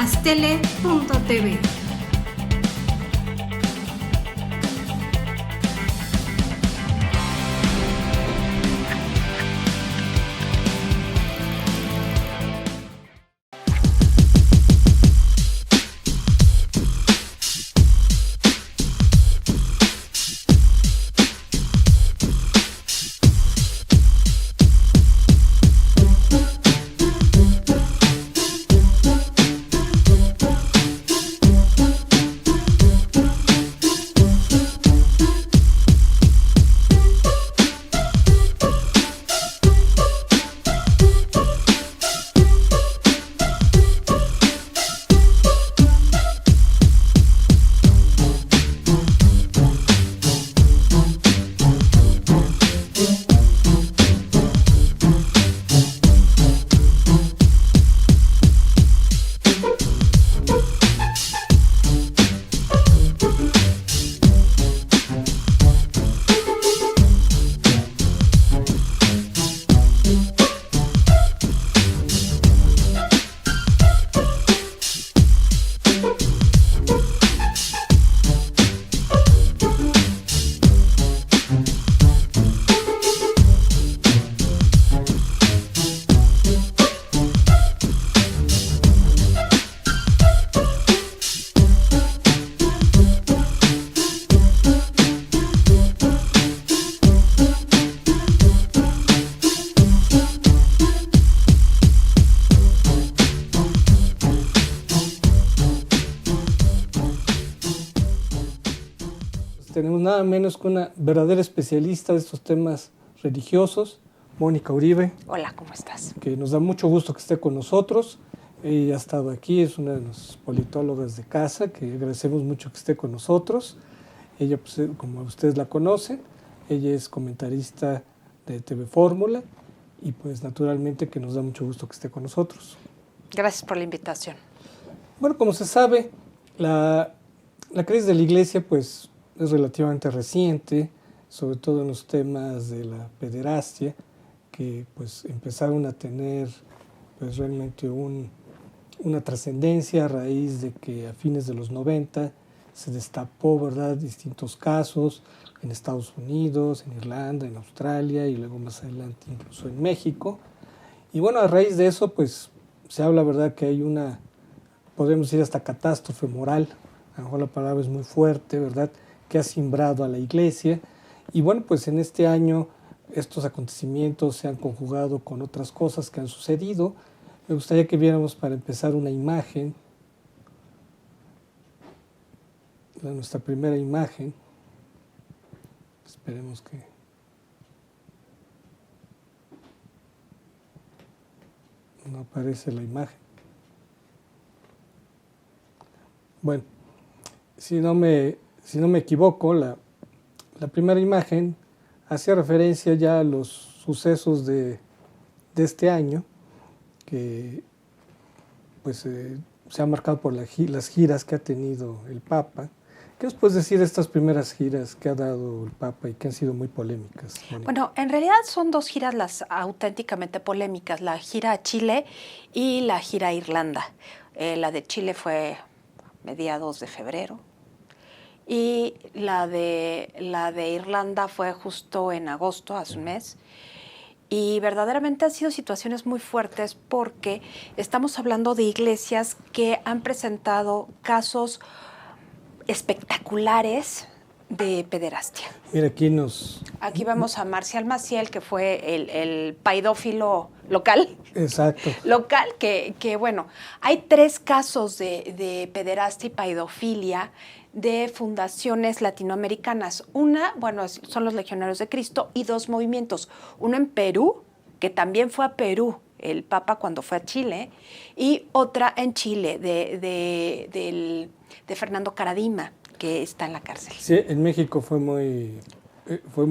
mastele.tv. Tenemos nada menos que una verdadera especialista de estos temas religiosos, Mónica Uribe. Hola, ¿cómo estás? Que nos da mucho gusto que esté con nosotros. Ella ha estado aquí, es una de las politólogas de casa, que agradecemos mucho que esté con nosotros. Ella, pues, como ustedes la conocen, ella es comentarista de TV Fórmula y pues naturalmente que nos da mucho gusto que esté con nosotros. Gracias por la invitación. Bueno, como se sabe, la crisis de la Iglesia pues es relativamente reciente, sobre todo en los temas de la pederastia, que pues empezaron a tener pues realmente una trascendencia a raíz de que a fines de los 90 se destapó, ¿verdad?, distintos casos en Estados Unidos, en Irlanda, en Australia y luego más adelante incluso en México. Y bueno, a raíz de eso pues se habla, ¿verdad?, que hay una, podemos decir hasta catástrofe moral, a lo mejor la palabra es muy fuerte, ¿verdad?, que ha cimbrado a la Iglesia. Y bueno, pues en este año estos acontecimientos se han conjugado con otras cosas que han sucedido. Me gustaría que viéramos para empezar una imagen, nuestra primera imagen. Esperemos que... no aparece la imagen. Bueno, si no me equivoco, la primera imagen hacía referencia ya a los sucesos de este año, que pues se han marcado por las giras que ha tenido el Papa. ¿Qué nos puedes decir de estas primeras giras que ha dado el Papa y que han sido muy polémicas, Mónica? Bueno, en realidad son dos giras las auténticamente polémicas, la gira a Chile y la gira a Irlanda. La de Chile fue mediados de febrero. Y la de Irlanda fue justo en agosto, hace un mes. Y verdaderamente han sido situaciones muy fuertes porque estamos hablando de iglesias que han presentado casos espectaculares de pederastia. Mira, Aquí vemos a Marcial Maciel, que fue el paidófilo local. Exacto. Local, que bueno, hay 3 casos de pederastia y paidofilia de fundaciones latinoamericanas. Una, bueno, son los Legionarios de Cristo, y 2 movimientos. Uno en Perú, que también fue a Perú el Papa cuando fue a Chile, y otra en Chile de Fernando Karadima, que está en la cárcel. Sí, en México fue muy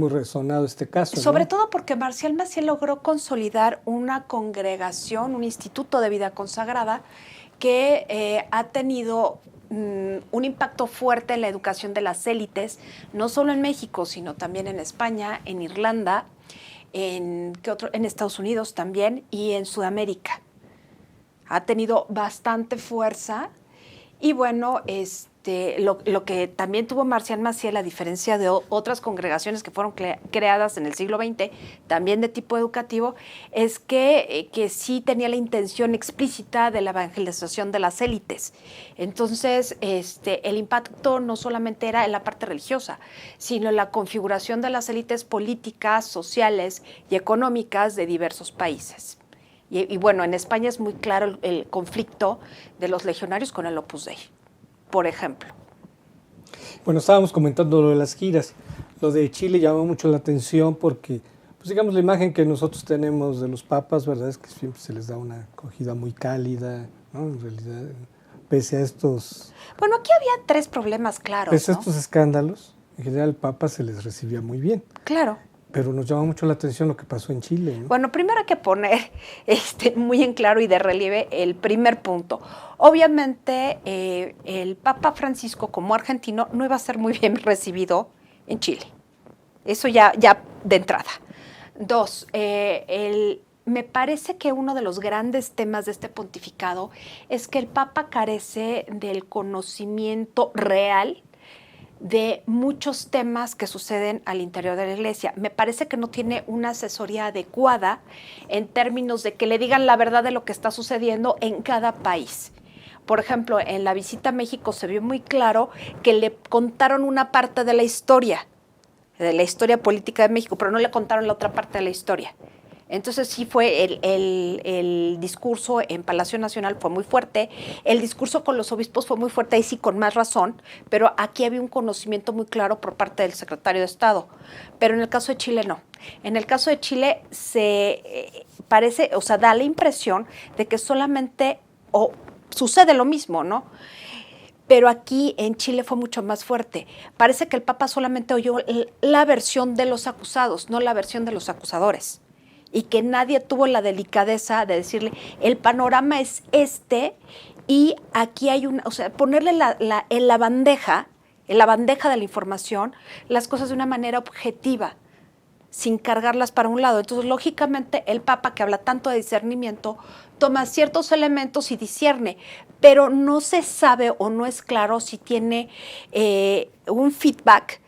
resonado este caso, Sobre ¿no? todo porque Marcial Maciel logró consolidar una congregación, un instituto de vida consagrada que ha tenido un impacto fuerte en la educación de las élites, no solo en México, sino también en España, en Irlanda, en Estados Unidos también y en Sudamérica. ha tenido bastante fuerza. Y bueno, lo que también tuvo Marcial Maciel, a diferencia de otras congregaciones que fueron creadas en el siglo XX, también de tipo educativo, es que sí tenía la intención explícita de la evangelización de las élites. Entonces, el impacto no solamente era en la parte religiosa, sino en la configuración de las élites políticas, sociales y económicas de diversos países. Y bueno, en España es muy claro el conflicto de los legionarios con el Opus Dei, por ejemplo. Bueno, estábamos comentando lo de las giras. Lo de Chile llamó mucho la atención porque, pues digamos, la imagen que nosotros tenemos de los papas, ¿verdad? Es que siempre se les da una acogida muy cálida, ¿no? En realidad, pese a estos... Bueno, aquí había 3 problemas claros, Pese a ¿no? estos escándalos, en general el papa se les recibía muy bien. Claro. Pero nos llama mucho la atención lo que pasó en Chile, ¿no? Bueno, primero hay que poner muy en claro y de relieve el primer punto. Obviamente, el Papa Francisco, como argentino, no iba a ser muy bien recibido en Chile. Eso ya de entrada. 2, me parece que uno de los grandes temas de este pontificado es que el Papa carece del conocimiento real de muchos temas que suceden al interior de la Iglesia. Me parece que no tiene una asesoría adecuada en términos de que le digan la verdad de lo que está sucediendo en cada país. Por ejemplo, en la visita a México se vio muy claro que le contaron una parte de la historia política de México, pero no le contaron la otra parte de la historia. Entonces sí fue el discurso en Palacio Nacional fue muy fuerte, el discurso con los obispos fue muy fuerte, ahí sí con más razón, pero aquí había un conocimiento muy claro por parte del secretario de Estado, pero en el caso de Chile no. En el caso de Chile parece, o sea, da la impresión de que solamente sucede lo mismo, ¿no? Pero aquí en Chile fue mucho más fuerte. Parece que el Papa solamente oyó la versión de los acusados, no la versión de los acusadores. Y que nadie tuvo la delicadeza de decirle, el panorama es y aquí hay o sea, ponerle en la bandeja de la información, las cosas de una manera objetiva, sin cargarlas para un lado. Entonces, lógicamente, el Papa, que habla tanto de discernimiento, toma ciertos elementos y discierne, pero no se sabe o no es claro si tiene un feedback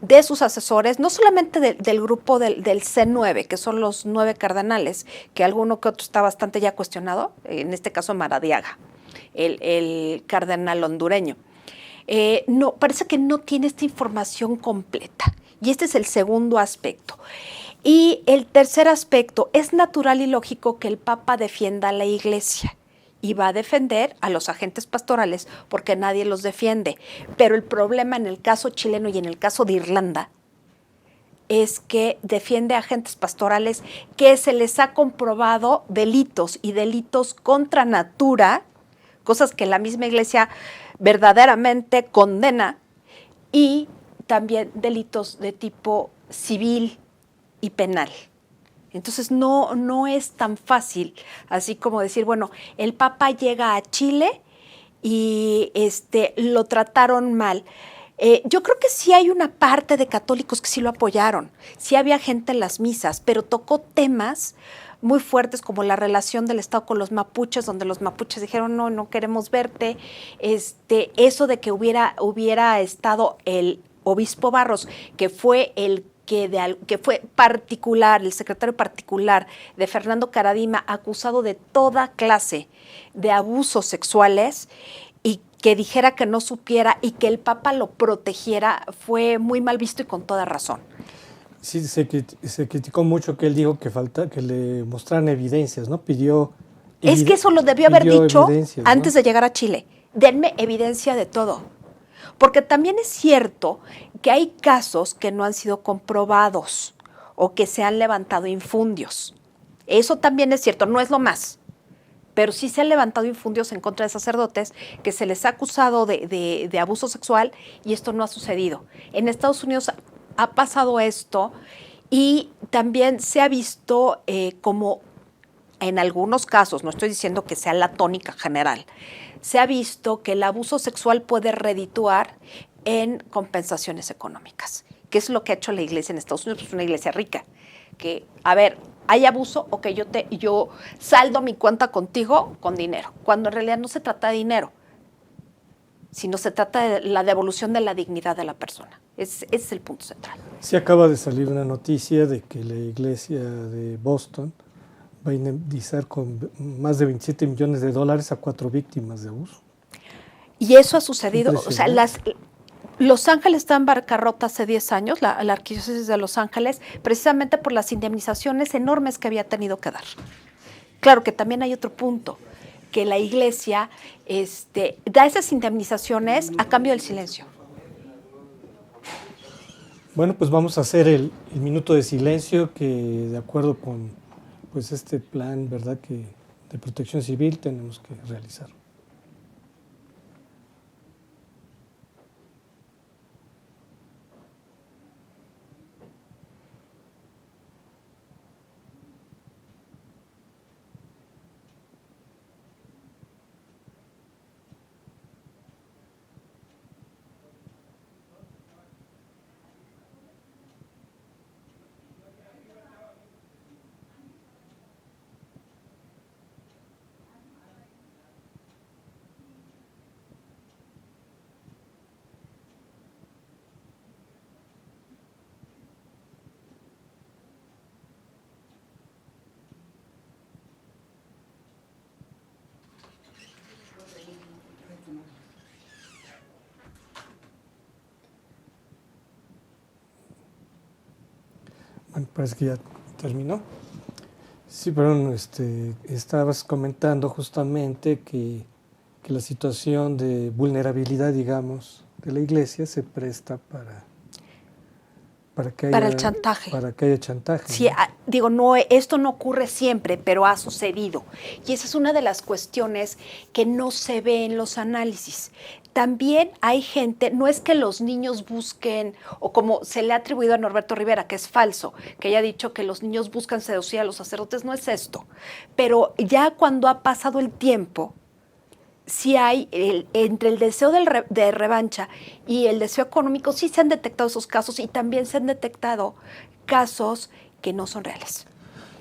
de sus asesores, no solamente del grupo del C9, que son los 9 cardenales, que alguno que otro está bastante ya cuestionado, en este caso Maradiaga, el cardenal hondureño. No, parece que no tiene esta información completa. Y este es el segundo aspecto. Y el tercer aspecto, es natural y lógico que el Papa defienda a la Iglesia y va a defender a los agentes pastorales porque nadie los defiende. Pero el problema en el caso chileno y en el caso de Irlanda es que defiende a agentes pastorales que se les ha comprobado delitos y delitos contra natura, cosas que la misma Iglesia verdaderamente condena, y también delitos de tipo civil y penal. Entonces no es tan fácil, así como decir, bueno, el Papa llega a Chile y lo trataron mal. Yo creo que sí hay una parte de católicos que sí lo apoyaron, sí había gente en las misas, pero tocó temas muy fuertes como la relación del Estado con los mapuches, donde los mapuches dijeron, no queremos verte. Eso de que hubiera estado el obispo Barros, que fue que fue particular, el secretario particular de Fernando Karadima, acusado de toda clase de abusos sexuales, y que dijera que no supiera y que el Papa lo protegiera, fue muy mal visto y con toda razón. Sí, se criticó mucho que él dijo que le mostraran evidencias, ¿no? Es que eso lo debió haber dicho antes, ¿no?, de llegar a Chile. Denme evidencia de todo. Porque también es cierto que hay casos que no han sido comprobados o que se han levantado infundios. Eso también es cierto, no es lo más. Pero sí se han levantado infundios en contra de sacerdotes que se les ha acusado de abuso sexual y esto no ha sucedido. En Estados Unidos ha pasado esto y también se ha visto como en algunos casos, no estoy diciendo que sea la tónica general, se ha visto que el abuso sexual puede redituar en compensaciones económicas, que es lo que ha hecho la Iglesia en Estados Unidos, es una iglesia rica, que, a ver, hay abuso o que yo saldo mi cuenta contigo con dinero, cuando en realidad no se trata de dinero, sino se trata de la devolución de la dignidad de la persona. Ese es el punto central. Sí, acaba de salir una noticia de que la iglesia de Boston va a indemnizar con más de $27 millones a 4 víctimas de abuso. Y eso ha sucedido, o sea, Los Ángeles está en bancarrota hace 10 años, la arquidiócesis de Los Ángeles, precisamente por las indemnizaciones enormes que había tenido que dar. Claro que también hay otro punto, que la iglesia da esas indemnizaciones a cambio del silencio. Bueno, pues vamos a hacer el minuto de silencio que, de acuerdo con pues este plan, ¿verdad?, que de protección civil tenemos que realizar. Bueno, parece que ya terminó. Sí, pero estabas comentando justamente que la situación de vulnerabilidad, digamos, de la iglesia se presta para que haya el chantaje. Para que haya chantaje. Sí, ¿no? Esto no ocurre siempre, pero ha sucedido. Y esa es una de las cuestiones que no se ve en los análisis. También hay gente, no es que los niños busquen, o como se le ha atribuido a Norberto Rivera, que es falso, que haya dicho que los niños buscan seducir a los sacerdotes, no es esto. Pero ya cuando ha pasado el tiempo, sí hay, entre el deseo de revancha y el deseo económico, sí se han detectado esos casos y también se han detectado casos que no son reales.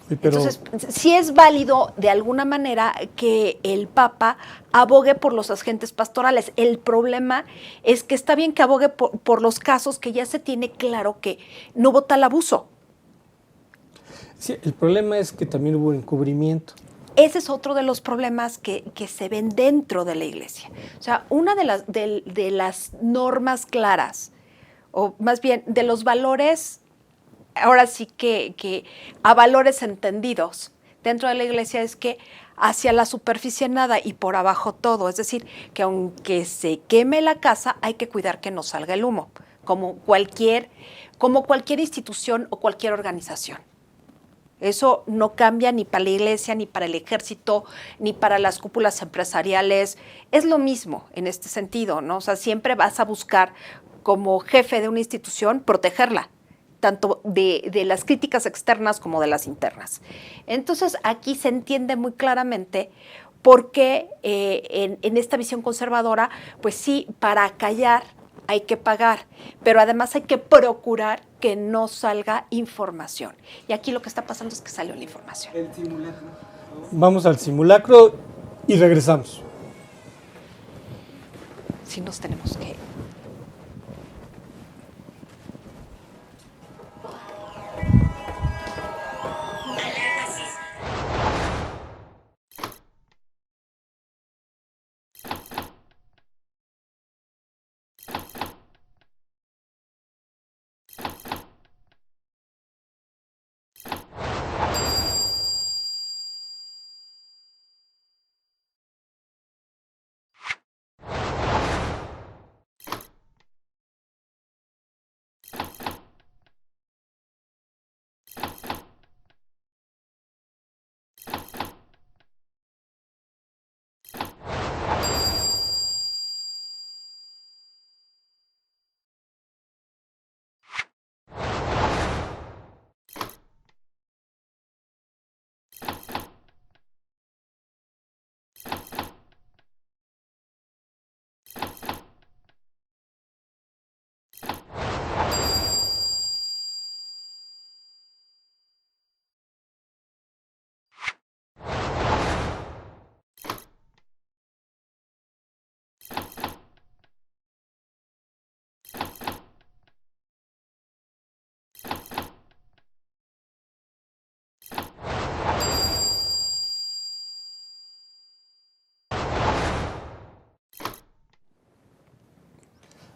Entonces, sí es válido de alguna manera que el Papa abogue por los agentes pastorales. El problema es que está bien que abogue por los casos que ya se tiene claro que no hubo tal abuso. Sí, el problema es que también hubo encubrimiento. Ese es otro de los problemas que se ven dentro de la iglesia. O sea, una de las normas claras, o más bien de los valores, ahora sí que a valores entendidos dentro de la iglesia, es que hacia la superficie nada y por abajo todo. Es decir, que aunque se queme la casa, hay que cuidar que no salga el humo, como cualquier institución o cualquier organización. Eso no cambia ni para la iglesia, ni para el ejército, ni para las cúpulas empresariales. Es lo mismo en este sentido, ¿no? O sea, siempre vas a buscar, como jefe de una institución, protegerla, tanto de las críticas externas como de las internas. Entonces, aquí se entiende muy claramente por qué en esta visión conservadora, pues sí, para callar hay que pagar, pero además hay que procurar que no salga información. Y aquí lo que está pasando es que salió la información. El simulacro. Vamos al simulacro y regresamos. Sí, nos tenemos que...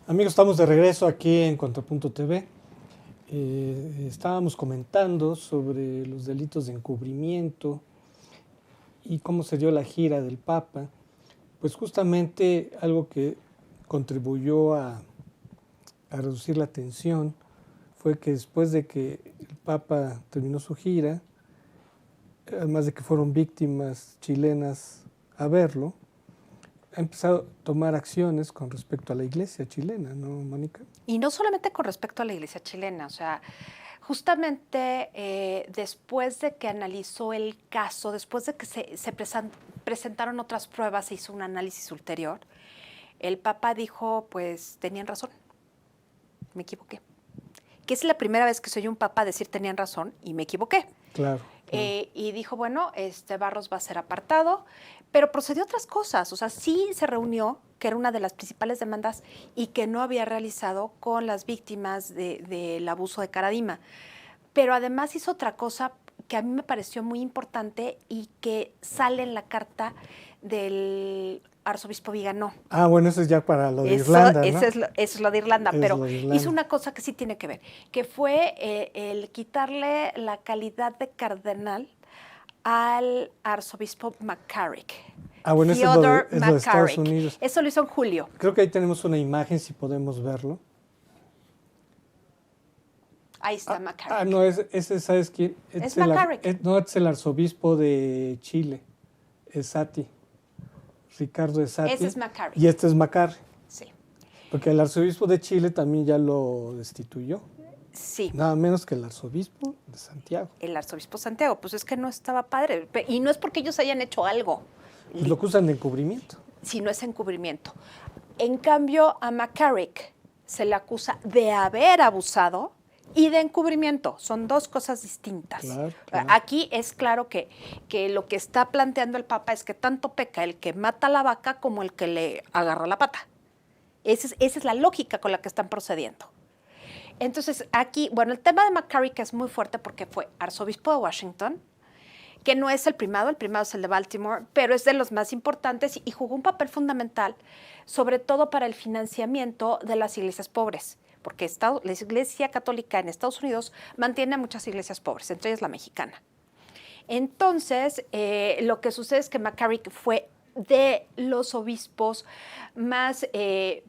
Amigos, estamos de regreso aquí en Contrapunto TV. Estábamos comentando sobre los delitos de encubrimiento y cómo se dio la gira del Papa. Pues justamente algo que contribuyó a reducir la tensión fue que después de que el Papa terminó su gira, además de que fueron víctimas chilenas a verlo, ha empezado a tomar acciones con respecto a la iglesia chilena, ¿no, Mónica? Y no solamente con respecto a la iglesia chilena, o sea, justamente después de que analizó el caso, después de que se presentaron otras pruebas, se hizo un análisis ulterior, el Papa dijo, pues tenían razón, me equivoqué. Que es la primera vez que soy un Papa decir tenían razón y me equivoqué. Claro. Y dijo, bueno, Barros va a ser apartado, pero procedió a otras cosas. O sea, sí se reunió, que era una de las principales demandas, y que no había realizado con las víctimas del abuso de Caradima. Pero además hizo otra cosa que a mí me pareció muy importante y que sale en la carta del arzobispo Viganó. Ah, bueno, eso es ya para lo de Irlanda, ¿no? Eso es lo de Irlanda, pero de Irlanda. hizo una cosa que sí tiene que ver, que fue el quitarle la calidad de cardenal al arzobispo McCarrick. Ah, bueno, eso es lo de Estados Unidos. Eso lo hizo en julio. Creo que ahí tenemos una imagen, si podemos verlo. Ahí está McCarrick. Ah, no, ese ¿sabes quién? Es McCarrick. No, es el arzobispo de Chile, es Sati. Ricardo Esati. Ese es McCarrick. Y este es McCarrick. Sí. Porque el arzobispo de Chile también ya lo destituyó. Sí. Nada menos que el arzobispo de Santiago. El arzobispo de Santiago, pues es que no estaba padre. Y no es porque ellos hayan hecho algo. Pues lo acusan de encubrimiento. Si no es encubrimiento. En cambio, a McCarrick se le acusa de haber abusado y de encubrimiento. Son dos cosas distintas. Claro. Aquí es claro que lo que está planteando el Papa es que tanto peca el que mata a la vaca como el que le agarra la pata. Esa es la lógica con la que están procediendo. Entonces, aquí, bueno, el tema de McCarrick es muy fuerte porque fue arzobispo de Washington, que no es el primado es el de Baltimore, pero es de los más importantes y jugó un papel fundamental, sobre todo para el financiamiento de las iglesias pobres, porque la Iglesia Católica en Estados Unidos mantiene a muchas iglesias pobres, entre ellas la mexicana. Entonces, lo que sucede es que McCarrick fue de los obispos más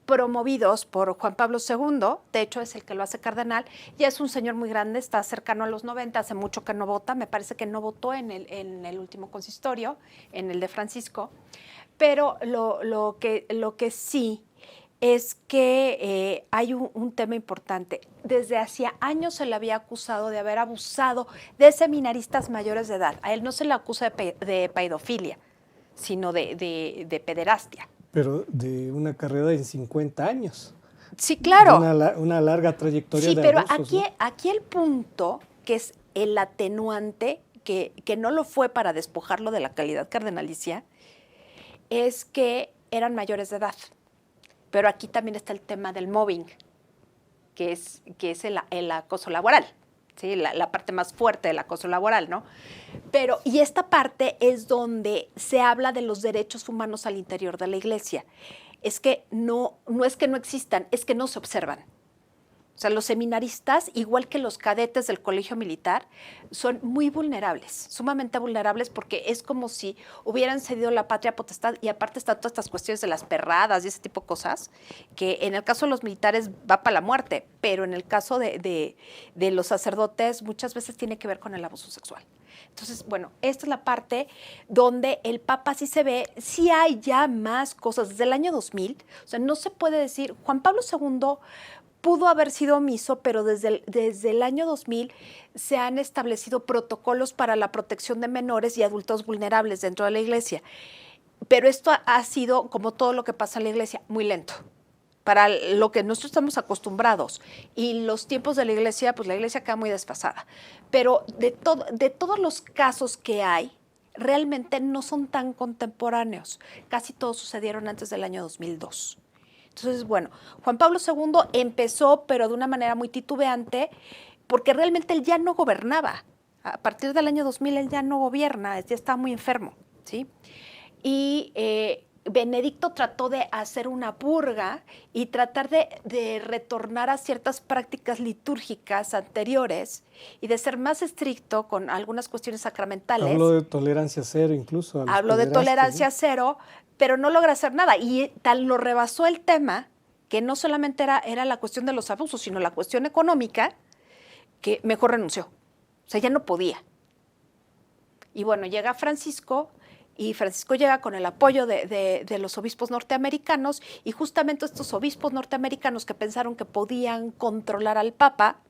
promovidos por Juan Pablo II, de hecho es el que lo hace cardenal, ya es un señor muy grande, está cercano a los 90, hace mucho que no vota, me parece que no votó en el último consistorio, en el de Francisco, pero lo que sí es que hay un tema importante. Desde hacía años se le había acusado de haber abusado de seminaristas mayores de edad. A él no se le acusa de pedofilia, sino de pederastia. Pero de una carrera de 50 años. Sí, claro. Una larga trayectoria de pero abusos, aquí el punto, que es el atenuante, que no lo fue para despojarlo de la calidad cardenalicia, es que eran mayores de edad. Pero aquí también está el tema del mobbing, que es el acoso laboral, ¿sí? La parte más fuerte del acoso laboral, ¿no? Y esta parte es donde se habla de los derechos humanos al interior de la iglesia. Es que no es que no existan, es que no se observan. O sea, los seminaristas, igual que los cadetes del colegio militar, son muy vulnerables, sumamente vulnerables, porque es como si hubieran cedido la patria potestad, y aparte están todas estas cuestiones de las perradas y ese tipo de cosas, que en el caso de los militares va para la muerte, pero en el caso de los sacerdotes muchas veces tiene que ver con el abuso sexual. Entonces, bueno, esta es la parte donde el Papa sí se ve, sí hay ya más cosas desde el año 2000, o sea, no se puede decir, Juan Pablo II pudo haber sido omiso, pero desde el año 2000 se han establecido protocolos para la protección de menores y adultos vulnerables dentro de la iglesia. Pero esto ha sido, como todo lo que pasa en la iglesia, muy lento, para lo que nosotros estamos acostumbrados. Y los tiempos de la iglesia, pues la iglesia queda muy desfasada. Pero de todos los casos que hay, realmente no son tan contemporáneos. Casi todos sucedieron antes del año 2002. Entonces, bueno, Juan Pablo II empezó, pero de una manera muy titubeante, porque realmente él ya no gobernaba. A partir del año 2000 él ya no gobierna, ya está muy enfermo, ¿sí? Y Benedicto trató de hacer una purga y tratar de retornar a ciertas prácticas litúrgicas anteriores y de ser más estricto con algunas cuestiones sacramentales. Habló de tolerancia cero incluso. Habló de tolerancia cero, pero no logra hacer nada. Y tal lo rebasó el tema, que no solamente era la cuestión de los abusos, sino la cuestión económica, que mejor renunció. O sea, ya no podía. Y bueno, llega Francisco, y Francisco llega con el apoyo de los obispos norteamericanos, y justamente estos obispos norteamericanos que pensaron que podían controlar al Papa,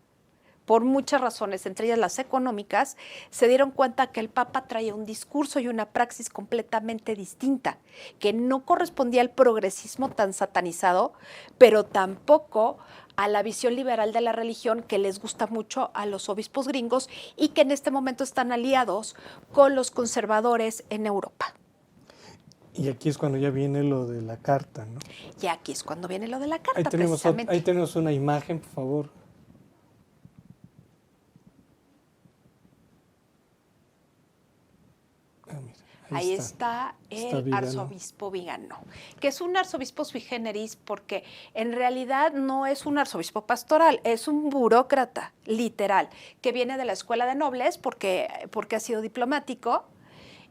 por muchas razones, entre ellas las económicas, se dieron cuenta que el Papa traía un discurso y una praxis completamente distinta, que no correspondía al progresismo tan satanizado, pero tampoco a la visión liberal de la religión que les gusta mucho a los obispos gringos y que en este momento están aliados con los conservadores en Europa. Y aquí es cuando ya viene lo de la carta, ¿no? Y aquí es cuando viene lo de la carta, ahí tenemos una imagen, por favor. Ahí está el arzobispo Vigano, que es un arzobispo sui generis porque en realidad no es un arzobispo pastoral, es un burócrata, literal, que viene de la escuela de nobles porque ha sido diplomático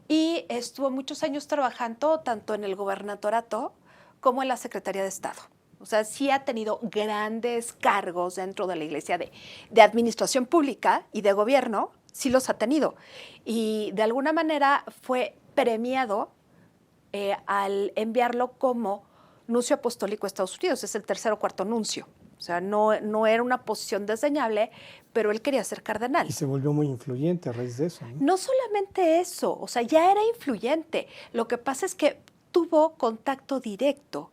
y estuvo muchos años trabajando tanto en el gobernatorato como en la Secretaría de Estado. O sea, sí ha tenido grandes cargos dentro de la Iglesia de administración pública y de gobierno, sí los ha tenido. Y de alguna manera fue premiado al enviarlo como nuncio apostólico a Estados Unidos. Es el tercer o cuarto nuncio. O sea, no era una posición desdeñable, pero él quería ser cardenal. Y se volvió muy influyente a raíz de eso, ¿no? No solamente eso, o sea, ya era influyente. Lo que pasa es que tuvo contacto directo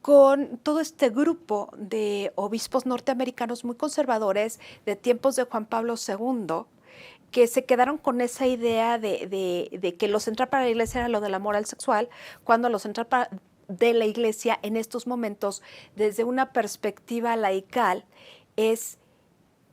con todo este grupo de obispos norteamericanos muy conservadores de tiempos de Juan Pablo II, que se quedaron con esa idea de que lo central para la Iglesia era lo de la moral sexual, cuando lo central de la Iglesia en estos momentos, desde una perspectiva laical, es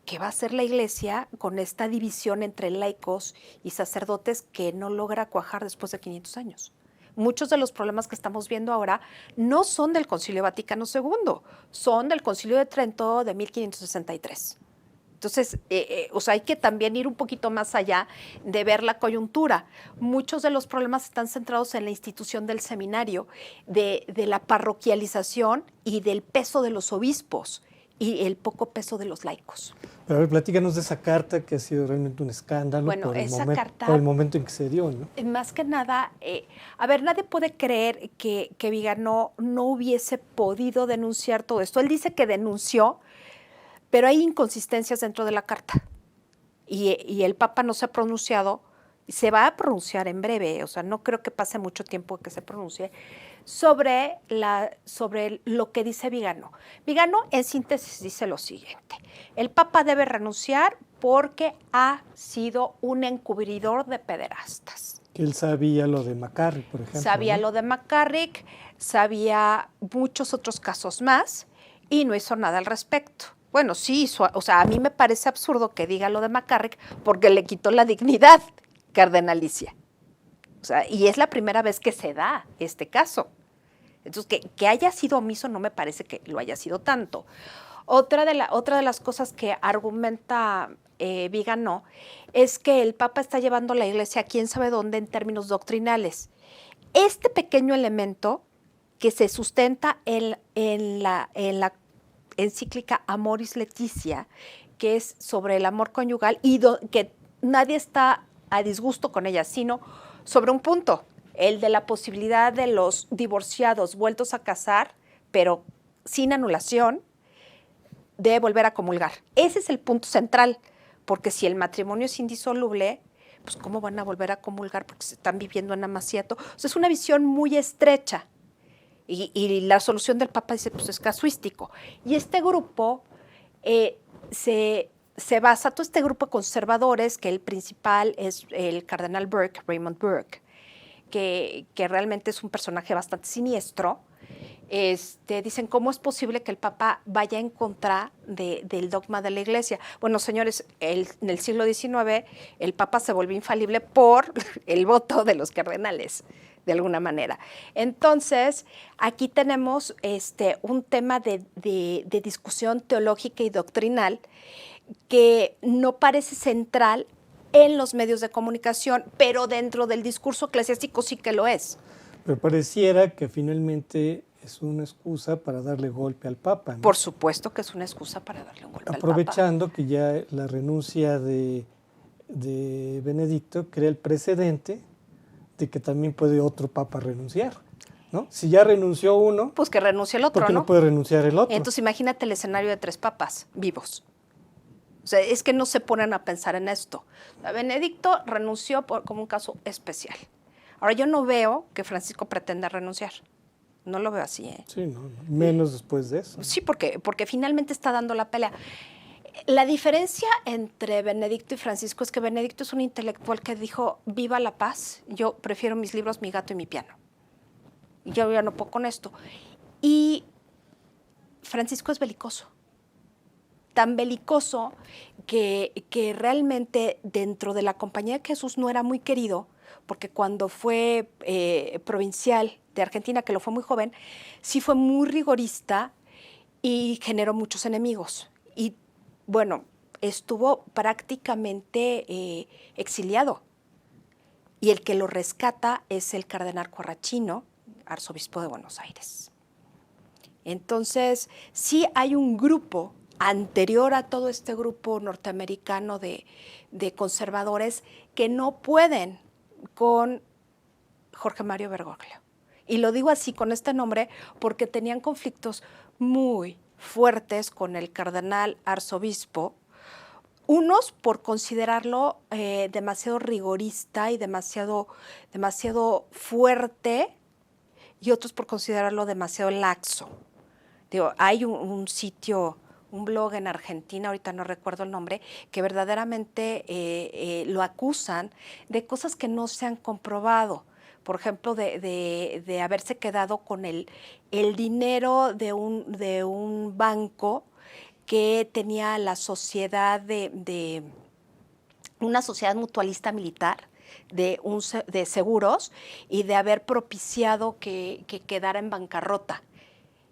qué va a hacer la Iglesia con esta división entre laicos y sacerdotes que no logra cuajar después de 500 años. Muchos de los problemas que estamos viendo ahora no son del Concilio Vaticano II, son del Concilio de Trento de 1563. Entonces, o sea, hay que también ir un poquito más allá de ver la coyuntura. Muchos de los problemas están centrados en la institución del seminario, de la parroquialización y del peso de los obispos y el poco peso de los laicos. Pero a ver, platícanos de esa carta que ha sido realmente un escándalo por el momento en que se dio, ¿no? Más que nada, a ver, nadie puede creer que Vigano no hubiese podido denunciar todo esto. Él dice que denunció, pero hay inconsistencias dentro de la carta y el Papa no se ha pronunciado, se va a pronunciar en breve, o sea, no creo que pase mucho tiempo que se pronuncie, sobre lo que dice Vigano. Vigano, en síntesis, dice lo siguiente: el Papa debe renunciar porque ha sido un encubridor de pederastas. Él sabía lo de McCarrick, por ejemplo. Sabía, ¿no?, lo de McCarrick, sabía muchos otros casos más y no hizo nada al respecto. Bueno, sí, o sea, a mí me parece absurdo que diga lo de McCarrick porque le quitó la dignidad cardenalicia. O sea, y es la primera vez que se da este caso. Entonces, que haya sido omiso no me parece que lo haya sido tanto. Otra de las cosas que argumenta Vigano es que el Papa está llevando la Iglesia a quién sabe dónde en términos doctrinales. Este pequeño elemento que se sustenta en la encíclica Amoris Laetitia, que es sobre el amor conyugal y que nadie está a disgusto con ella, sino sobre un punto, el de la posibilidad de los divorciados vueltos a casar, pero sin anulación, de volver a comulgar. Ese es el punto central, porque si el matrimonio es indisoluble, pues ¿cómo van a volver a comulgar? Porque se están viviendo en amaciato. O sea, es una visión muy estrecha. Y la solución del Papa dice, pues es casuístico. Y este grupo se basa, todo este grupo de conservadores, que el principal es el cardenal Burke, Raymond Burke, que realmente es un personaje bastante siniestro, dicen, ¿cómo es posible que el Papa vaya en contra del dogma de la Iglesia? Bueno, señores, en el siglo XIX el Papa se volvió infalible por el voto de los cardenales, de alguna manera. Entonces, aquí tenemos un tema de discusión teológica y doctrinal que no parece central en los medios de comunicación, pero dentro del discurso eclesiástico sí que lo es. Pero pareciera que finalmente es una excusa para darle golpe al Papa, ¿no? Por supuesto que es una excusa para darle un golpe al Papa. Aprovechando que ya la renuncia de Benedicto crea el precedente de que también puede otro Papa renunciar, ¿no? Si ya renunció uno, pues que renuncie el otro, ¿por qué no puede renunciar el otro? Entonces imagínate el escenario de 3 papas vivos. O sea, es que no se ponen a pensar en esto. Benedicto renunció como un caso especial. Ahora, yo no veo que Francisco pretenda renunciar. No lo veo así, ¿eh? Sí, no, menos después de eso. Sí, porque finalmente está dando la pelea. La diferencia entre Benedicto y Francisco es que Benedicto es un intelectual que dijo, viva la paz, yo prefiero mis libros, mi gato y mi piano. Y yo ya no puedo con esto. Y Francisco es belicoso. Tan belicoso que realmente dentro de la Compañía de Jesús no era muy querido, porque cuando fue provincial de Argentina, que lo fue muy joven, sí fue muy rigorista y generó muchos enemigos. Y bueno, estuvo prácticamente exiliado. Y el que lo rescata es el cardenal Corrachino, arzobispo de Buenos Aires. Entonces, sí hay un grupo anterior a todo este grupo norteamericano de conservadores que no pueden con Jorge Mario Bergoglio. Y lo digo así con este nombre porque tenían conflictos muy fuertes con el cardenal arzobispo, unos por considerarlo demasiado rigorista y demasiado fuerte, y otros por considerarlo demasiado laxo. Digo, hay un sitio, un blog en Argentina, ahorita no recuerdo el nombre, que verdaderamente lo acusan de cosas que no se han comprobado. Por ejemplo, de haberse quedado con el dinero de un banco que tenía la sociedad de una sociedad mutualista militar de seguros, y de haber propiciado que quedara en bancarrota.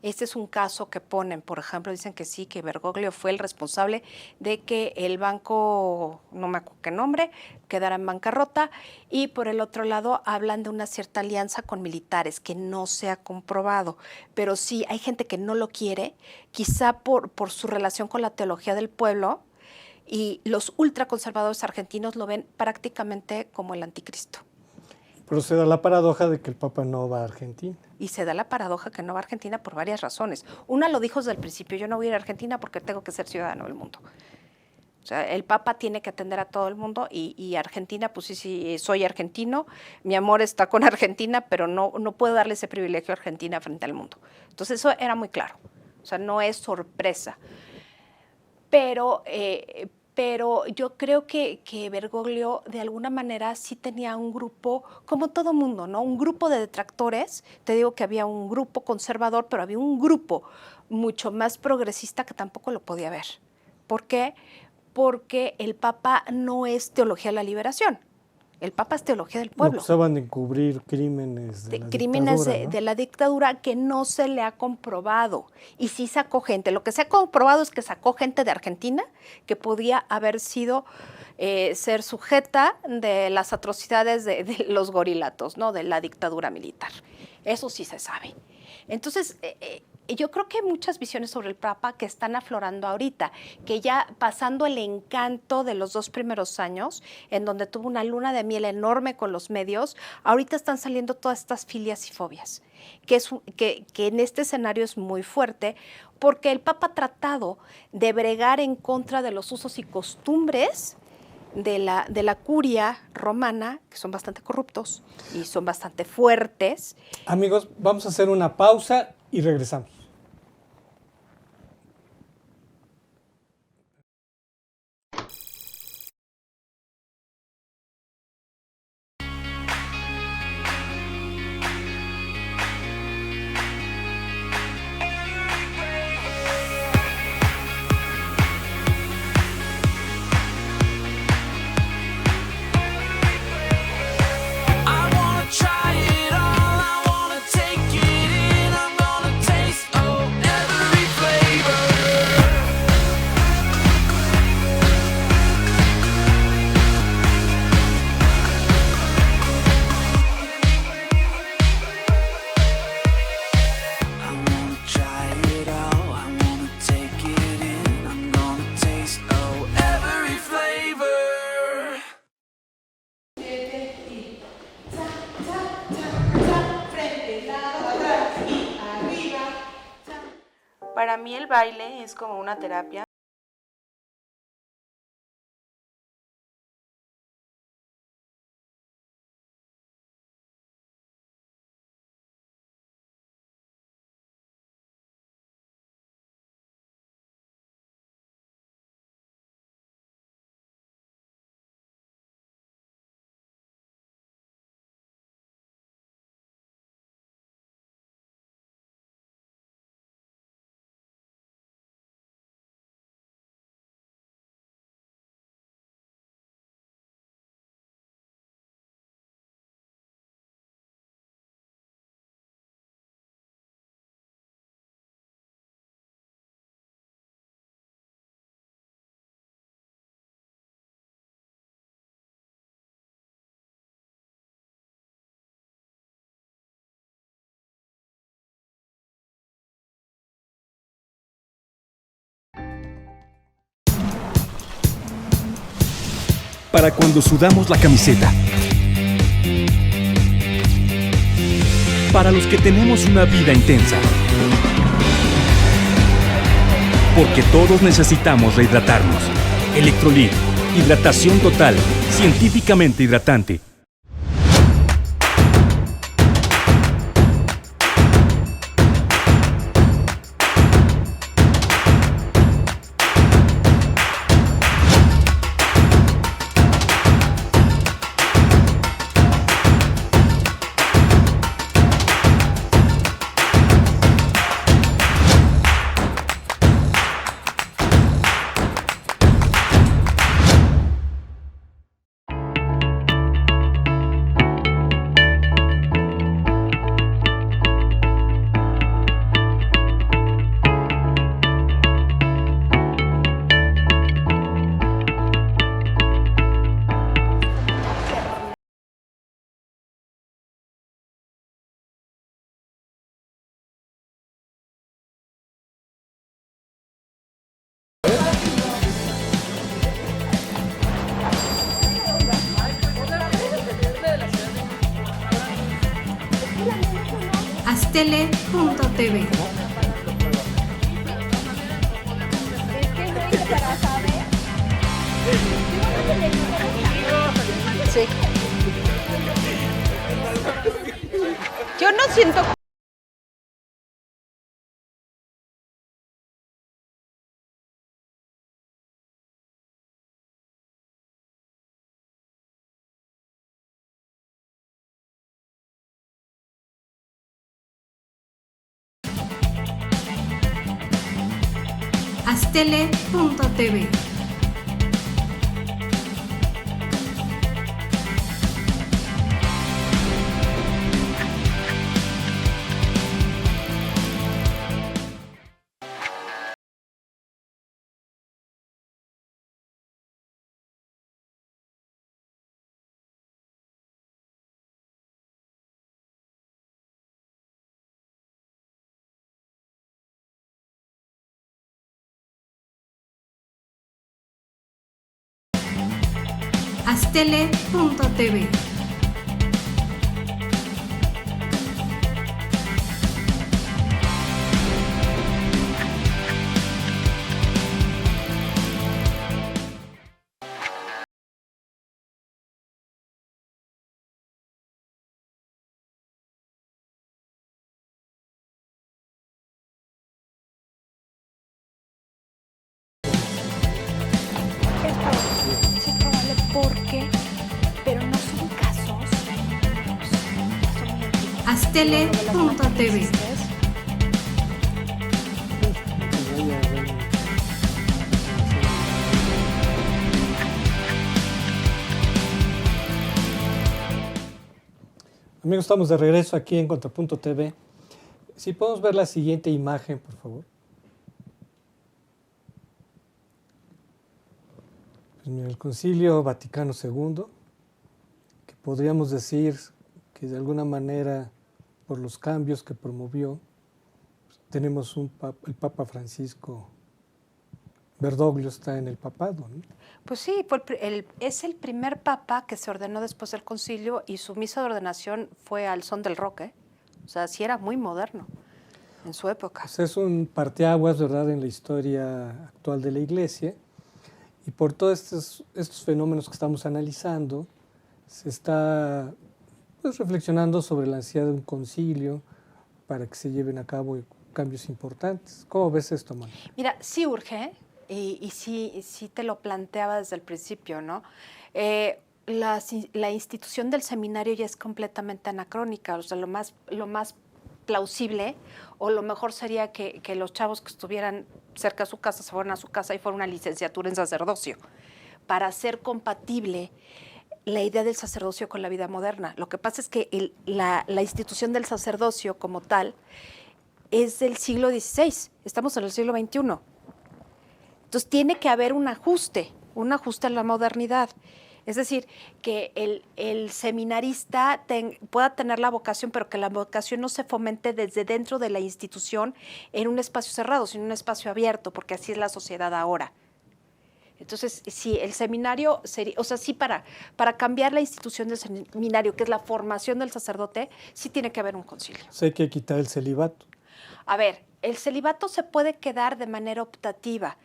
Este es un caso que ponen, por ejemplo, dicen que sí, que Bergoglio fue el responsable de que el banco, no me acuerdo qué nombre, quedara en bancarrota, y por el otro lado hablan de una cierta alianza con militares que no se ha comprobado, pero sí hay gente que no lo quiere, quizá por su relación con la teología del pueblo, y los ultraconservadores argentinos lo ven prácticamente como el anticristo. Pero se da la paradoja de que el Papa no va a Argentina. Y se da la paradoja que no va a Argentina por varias razones. Una lo dijo desde el principio, yo no voy a ir a Argentina porque tengo que ser ciudadano del mundo. O sea, el Papa tiene que atender a todo el mundo, y Argentina, pues sí, soy argentino, mi amor está con Argentina, pero no puedo darle ese privilegio a Argentina frente al mundo. Entonces eso era muy claro, o sea, no es sorpresa. Pero yo creo que Bergoglio de alguna manera sí tenía un grupo, como todo mundo, ¿no? Un grupo de detractores. Te digo que había un grupo conservador, pero había un grupo mucho más progresista que tampoco lo podía ver. ¿Por qué? Porque el Papa no es teología de la liberación. El Papa es teología del pueblo. Lo acusaban de encubrir crímenes de la dictadura, ¿no? De la dictadura que no se le ha comprobado. Y sí sacó gente. Lo que se ha comprobado es que sacó gente de Argentina que podía haber sido, ser sujeta de las atrocidades de los gorilatos, ¿no? De la dictadura militar. Eso sí se sabe. Entonces, yo creo que hay muchas visiones sobre el Papa que están aflorando ahorita, que ya pasando el encanto de los 2 primeros años, en donde tuvo una luna de miel enorme con los medios, ahorita están saliendo todas estas filias y fobias, que en este escenario es muy fuerte, porque el Papa ha tratado de bregar en contra de los usos y costumbres de la curia romana, que son bastante corruptos y son bastante fuertes. Amigos, vamos a hacer una pausa y regresamos. Para mí el baile es como una terapia. Para cuando sudamos la camiseta. Para los que tenemos una vida intensa. Porque todos necesitamos rehidratarnos. Electrolit, hidratación total, científicamente hidratante. Aztele.tv. Sí. Yo no siento. Aztele.tv. Aztele.tv. Sí es probable porque, pero no son casos, son muy antiguos. Aztele.tv. Amigos, estamos de regreso aquí en Contrapunto TV. Si podemos ver la siguiente imagen, por favor. Pues mira, el Concilio Vaticano II, que podríamos decir que de alguna manera, por los cambios que promovió, pues tenemos el Papa Francisco Bergoglio está en el papado, ¿no? Pues sí, es el primer papa que se ordenó después del concilio y su misa de ordenación fue al son del rock, ¿eh? O sea, sí era muy moderno. en su época. Pues es un parteaguas, ¿verdad?, en la historia actual de la Iglesia. Y por todos estos fenómenos que estamos analizando, se está pues, reflexionando sobre la necesidad de un concilio para que se lleven a cabo cambios importantes. ¿Cómo ves esto, Moni? Mira, sí urge, y sí te lo planteaba desde el principio, ¿no? La institución del seminario ya es completamente anacrónica, o sea, lo más plausible, o lo mejor sería que los chavos que estuvieran cerca de su casa se fueran a su casa y fuera una licenciatura en sacerdocio, para hacer compatible la idea del sacerdocio con la vida moderna. Lo que pasa es que la institución del sacerdocio como tal es del siglo XVI, estamos en el siglo XXI. Entonces tiene que haber un ajuste a la modernidad. Es decir, que el seminarista pueda tener la vocación, pero que la vocación no se fomente desde dentro de la institución en un espacio cerrado, sino en un espacio abierto, porque así es la sociedad ahora. Entonces, sí, el seminario sería, o sea, sí, para cambiar la institución del seminario, que es la formación del sacerdote, sí tiene que haber un concilio. Sé que hay que quitar el celibato. A ver, el celibato se puede quedar de manera optativa.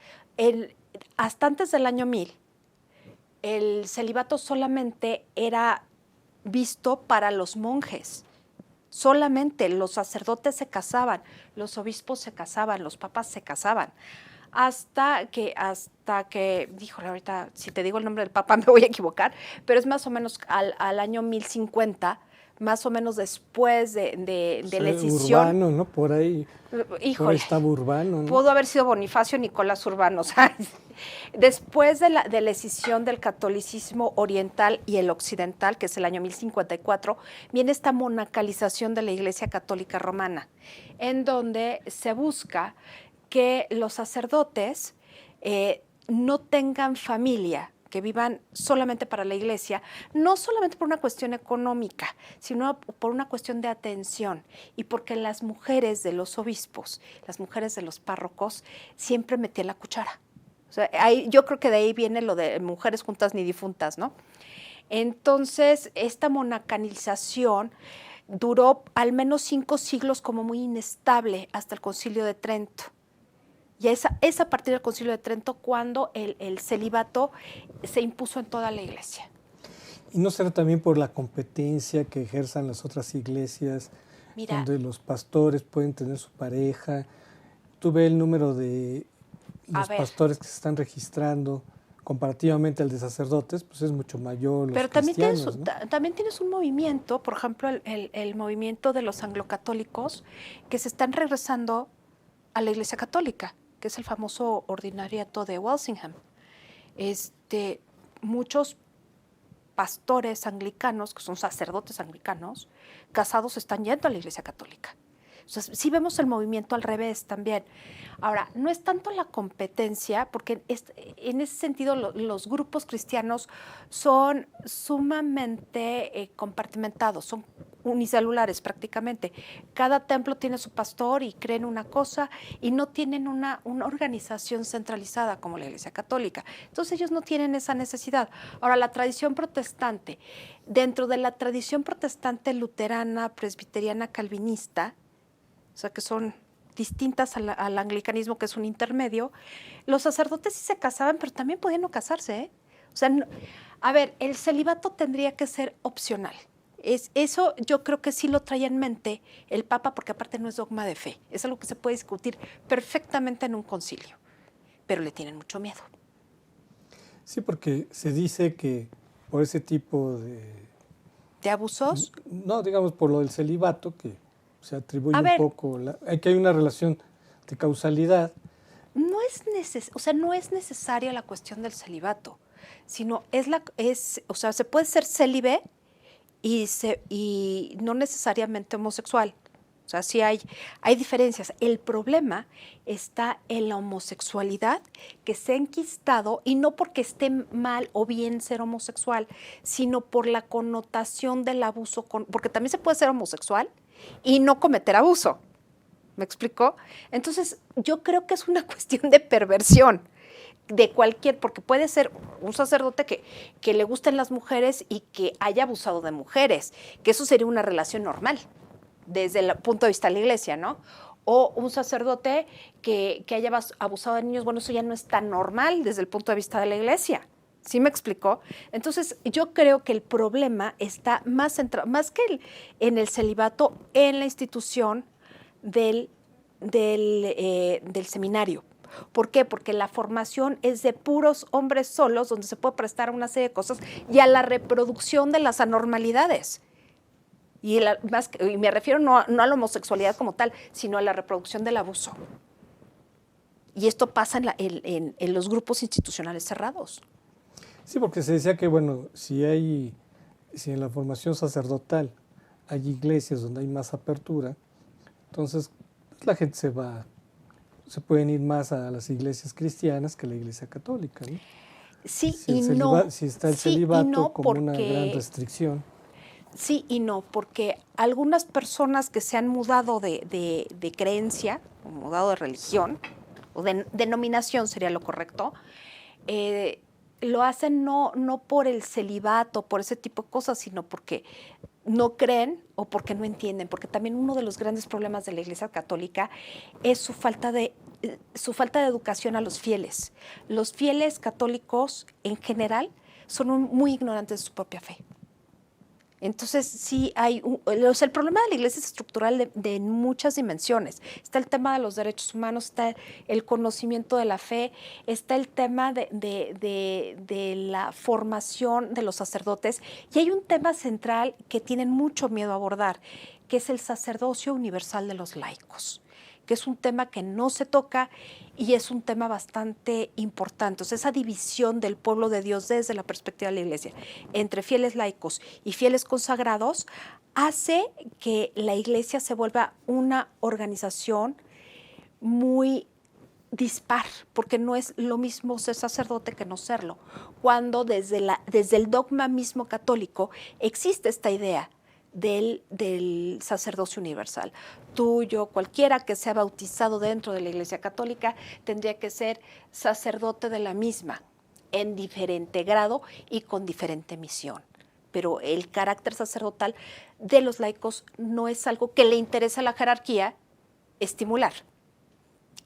Hasta antes del año 1000, el celibato solamente era visto para los monjes. Solamente los sacerdotes se casaban, los obispos se casaban, los papas se casaban. Hasta que, híjole, ahorita si te digo el nombre del papa me voy a equivocar, pero es más o menos al año 1050, más o menos después de la escisión. Urbano, ¿no? Por ahí. Híjole, por ahí estaba Urbano, ¿no? Pudo haber sido Bonifacio Nicolás Urbano, ¿sabes? Después de la escisión del catolicismo oriental y el occidental, que es el año 1054, viene esta monacalización de la Iglesia Católica Romana, en donde se busca que los sacerdotes no tengan familia, que vivan solamente para la Iglesia, no solamente por una cuestión económica, sino por una cuestión de atención, y porque las mujeres de los obispos, las mujeres de los párrocos, siempre metían la cuchara. O sea, yo creo que de ahí viene lo de mujeres juntas ni difuntas, ¿no? Entonces, esta monacalización duró al menos 5 siglos como muy inestable hasta el Concilio de Trento. Y es a partir del Concilio de Trento cuando el celibato se impuso en toda la Iglesia. ¿Y no será también por la competencia que ejerzan las otras iglesias, donde los pastores pueden tener su pareja? Tú ves el número de los pastores que se están registrando comparativamente al de sacerdotes, pues es mucho mayor. Los Pero también tienes un movimiento, por ejemplo, el movimiento de los anglocatólicos, que se están regresando a la Iglesia Católica, que es el famoso ordinariato de Walsingham. Muchos pastores anglicanos, que son sacerdotes anglicanos, casados, están yendo a la Iglesia Católica. O sea, sí vemos el movimiento al revés también. Ahora, no es tanto la competencia, porque en ese sentido los grupos cristianos son sumamente compartimentados, son unicelulares prácticamente. Cada templo tiene su pastor y creen una cosa y no tienen una organización centralizada como la Iglesia Católica. Entonces ellos no tienen esa necesidad. Ahora, la tradición protestante, dentro de la tradición protestante luterana, presbiteriana, calvinista, o sea, que son distintas al anglicanismo, que es un intermedio, los sacerdotes sí se casaban, pero también podían no casarse, ¿eh? O sea, el celibato tendría que ser opcional. Eso yo creo que sí lo trae en mente el Papa, porque aparte no es dogma de fe, es algo que se puede discutir perfectamente en un concilio, pero le tienen mucho miedo. Sí, porque se dice que por ese tipo ¿De abusos? No, digamos por lo del celibato, que se atribuye un poco, que hay una relación de causalidad. No es necesaria la cuestión del celibato, sino se puede ser célibe y no necesariamente homosexual. O sea, sí hay diferencias. El problema está en la homosexualidad, que se ha enquistado, y no porque esté mal o bien ser homosexual, sino por la connotación del abuso, porque también se puede ser homosexual y no cometer abuso. ¿Me explicó? Entonces, yo creo que es una cuestión de perversión porque puede ser un sacerdote que le gusten las mujeres y que haya abusado de mujeres, que eso sería una relación normal desde el punto de vista de la Iglesia, ¿no? O un sacerdote que haya abusado de niños, bueno, eso ya no es tan normal desde el punto de vista de la iglesia. ¿Sí me explicó? Entonces, yo creo que el problema está más centrado, más que en el celibato, en la institución del seminario. ¿Por qué? Porque la formación es de puros hombres solos, donde se puede prestar a una serie de cosas y a la reproducción de las anormalidades. Y me refiero no a la homosexualidad como tal, sino a la reproducción del abuso. Y esto pasa en los grupos institucionales cerrados. Sí, porque se decía que, bueno, si en la formación sacerdotal hay iglesias donde hay más apertura, entonces pues, la gente se pueden ir más a las iglesias cristianas que a la iglesia católica, ¿no? Sí Si y no. Si está el Sí y celibato no, como una gran restricción. Sí y no, porque algunas personas que se han mudado de creencia, o mudado de religión, o de denominación sería lo correcto, lo hacen no por el celibato, por ese tipo de cosas, sino porque no creen o porque no entienden, porque también uno de los grandes problemas de la Iglesia Católica es su falta de educación a los fieles. Los fieles católicos en general son muy ignorantes de su propia fe. Entonces, sí hay el problema de la iglesia es estructural de muchas dimensiones. Está el tema de los derechos humanos, está el conocimiento de la fe, está el tema de la formación de los sacerdotes, y hay un tema central que tienen mucho miedo a abordar, que es el sacerdocio universal de los laicos, que es un tema que no se toca y es un tema bastante importante. O sea, esa división del pueblo de Dios desde la perspectiva de la iglesia entre fieles laicos y fieles consagrados hace que la iglesia se vuelva una organización muy dispar, porque no es lo mismo ser sacerdote que no serlo, cuando desde el dogma mismo católico existe esta idea del sacerdocio universal. Tú, yo, cualquiera que sea bautizado dentro de la Iglesia Católica tendría que ser sacerdote de la misma, en diferente grado y con diferente misión. Pero el carácter sacerdotal de los laicos no es algo que le interesa a la jerarquía estimular.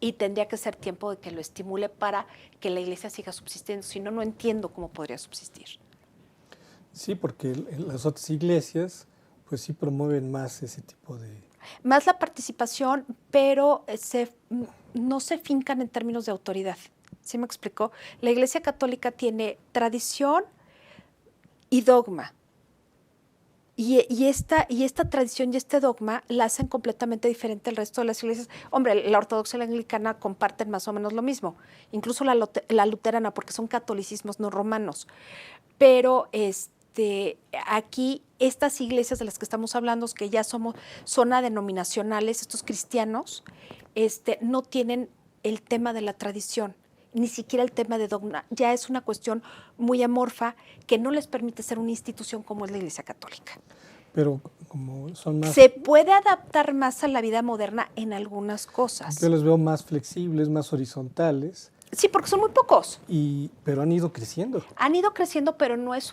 Y tendría que ser tiempo de que lo estimule para que la Iglesia siga subsistiendo. Si no, no entiendo cómo podría subsistir. Sí, porque las otras iglesias pues sí promueven más ese tipo de... Más la participación, pero no se fincan en términos de autoridad. ¿Sí me explicó? La Iglesia Católica tiene tradición y dogma. Y esta tradición y este dogma la hacen completamente diferente al resto de las iglesias. Hombre, la ortodoxa y la anglicana comparten más o menos lo mismo, incluso la luterana, porque son catolicismos no romanos. Pero aquí estas iglesias de las que estamos hablando, que ya son denominacionales, estos cristianos, no tienen el tema de la tradición, ni siquiera el tema de dogma. Ya es una cuestión muy amorfa que no les permite ser una institución como es la Iglesia Católica. Pero como son más... Se puede adaptar más a la vida moderna en algunas cosas. Yo los veo más flexibles, más horizontales. Sí, porque son muy pocos. Pero han ido creciendo. Han ido creciendo, pero no es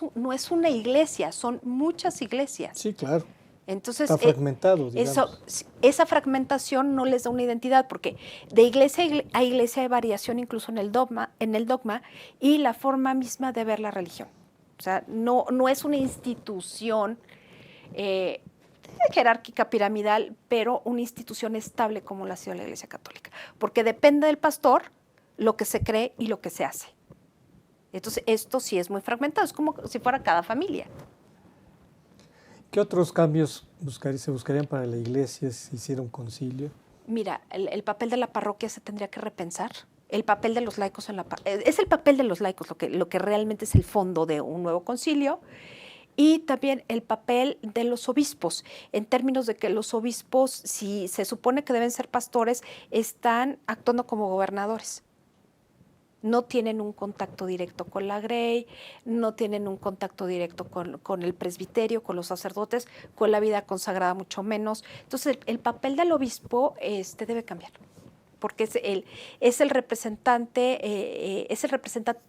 una iglesia, son muchas iglesias. Sí, claro. Entonces, está fragmentado, digamos. Esa fragmentación no les da una identidad, porque de iglesia a iglesia hay variación incluso en el dogma y la forma misma de ver la religión. O sea, no es una institución jerárquica, piramidal, pero una institución estable como la ha sido la Iglesia Católica, porque depende del pastor lo que se cree y lo que se hace. Entonces, esto sí es muy fragmentado, es como si fuera cada familia. ¿Qué otros cambios se buscarían para la iglesia si se hiciera un concilio? Mira, el papel de la parroquia se tendría que repensar. El papel de los laicos es el papel de los laicos lo que realmente es el fondo de un nuevo concilio. Y también el papel de los obispos, en términos de que los obispos, si se supone que deben ser pastores, están actuando como gobernadores. No tienen un contacto directo con la grey, no tienen un contacto directo con el presbiterio, con los sacerdotes, con la vida consagrada mucho menos. Entonces, el papel del obispo debe cambiar, porque es el representante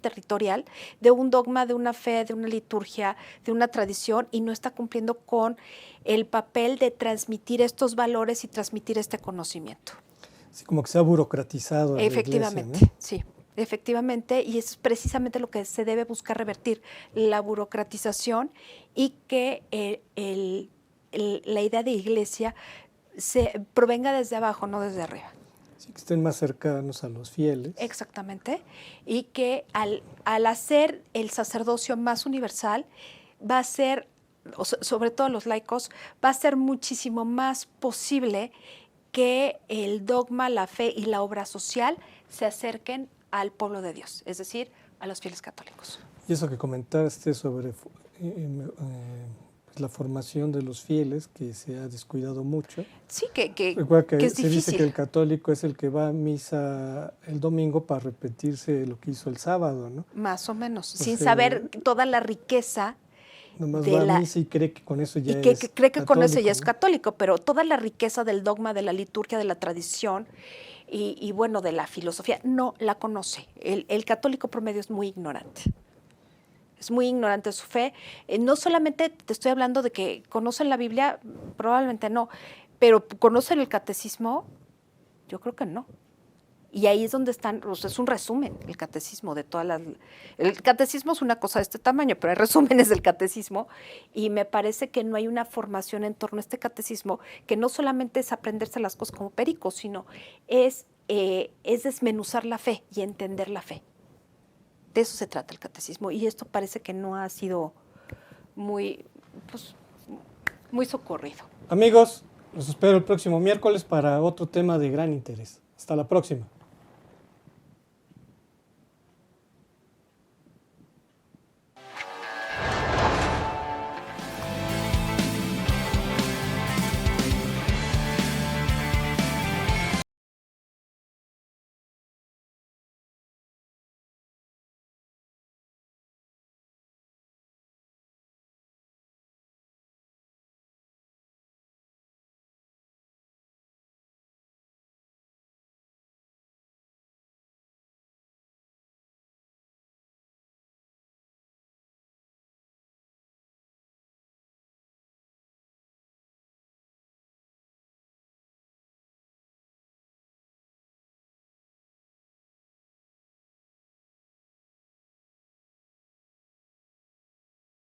territorial de un dogma, de una fe, de una liturgia, de una tradición, y no está cumpliendo con el papel de transmitir estos valores y transmitir este conocimiento. Sí, como que se ha burocratizado la Efectivamente, iglesia, ¿no? sí, efectivamente, y es precisamente lo que se debe buscar revertir, la burocratización y que la idea de iglesia se provenga desde abajo, no desde arriba. Sí, que estén más cercanos a los fieles. Exactamente, y que al hacer el sacerdocio más universal, va a ser, sobre todo los laicos, va a ser muchísimo más posible que el dogma, la fe y la obra social se acerquen al pueblo de Dios, es decir, a los fieles católicos. Y eso que comentaste sobre pues la formación de los fieles, que se ha descuidado mucho. Sí, que Recuerda que es se dice difícil. que el católico es el que va a misa el domingo para repetirse lo que hizo el sábado, ¿no? Más o menos, O sin sea, saber toda la riqueza Nomás de va a la- misa y cree que con eso ya y que, es que cree que con eso ya católico, es ¿no? católico, pero toda la riqueza del dogma, de la liturgia, de la tradición y bueno, de la filosofía, no la conoce. El católico promedio es muy ignorante. Es muy ignorante de su fe. No solamente te estoy hablando de que conocen la Biblia, probablemente no, pero conocen el catecismo, yo creo que no. Y ahí es donde están, o sea, es un resumen el catecismo de todas las... El catecismo es una cosa de este tamaño, pero hay resúmenes del catecismo y me parece que no hay una formación en torno a este catecismo que no solamente es aprenderse las cosas como pericos, sino es desmenuzar la fe y entender la fe. De eso se trata el catecismo y esto parece que no ha sido muy, pues, muy socorrido. Amigos, los espero el próximo miércoles para otro tema de gran interés. Hasta la próxima.